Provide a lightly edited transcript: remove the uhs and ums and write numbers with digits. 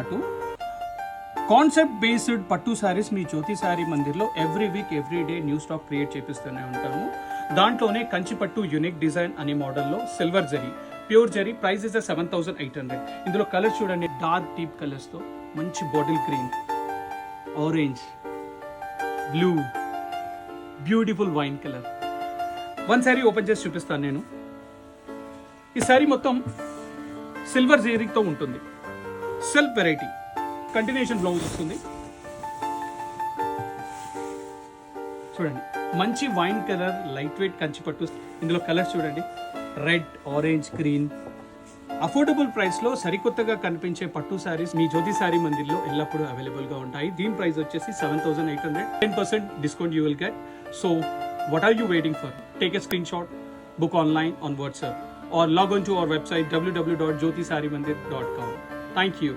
పాటు concept based పట్టు శారీస్ మీ జ్యోతి శారీ మందిర్లో every week every day new stock create చేపిస్తూనే ఉంటాము. దాంట్లోనే కంచి పట్టు యూనిక్ డిజైన్ అనే మోడల్లో silver zari, pure zari, price is 7,800. ఇందులో కలర్స్ చూడండి, డార్క్ డీప్ కలర్స్తో మంచి bottle green, orange, blue, beautiful wine colour. One sari open చేసి చూపిస్తాను నేను. ఈ శారీ మొత్తం సిల్వర్ జరీతో ఉంటుంది. సెల్ఫ్ వెరైటీ కంటిన్యూషన్ బ్లౌజ్ వస్తుంది. చూడండి, మంచి wine colour, light weight Kanchi పట్టు. ఇందులో కలర్స్ చూడండి, రెడ్, ఆరెంజ్, గ్రీన్. అఫోర్డబుల్ ప్రైస్లో సరికొత్తగా కనిపించే పట్టు శారీస్ మీ జ్యోతి శారీ మందిర్లో ఎల్లప్పుడూ అవైలబుల్గా ఉంటాయి. దీని ప్రైస్ వచ్చేసి 7,800. 10% discount you will get. So what are you waiting for? Take a screenshot, book online on WhatsApp, or log on to our website www.jyotisarimandir.com. Thank you.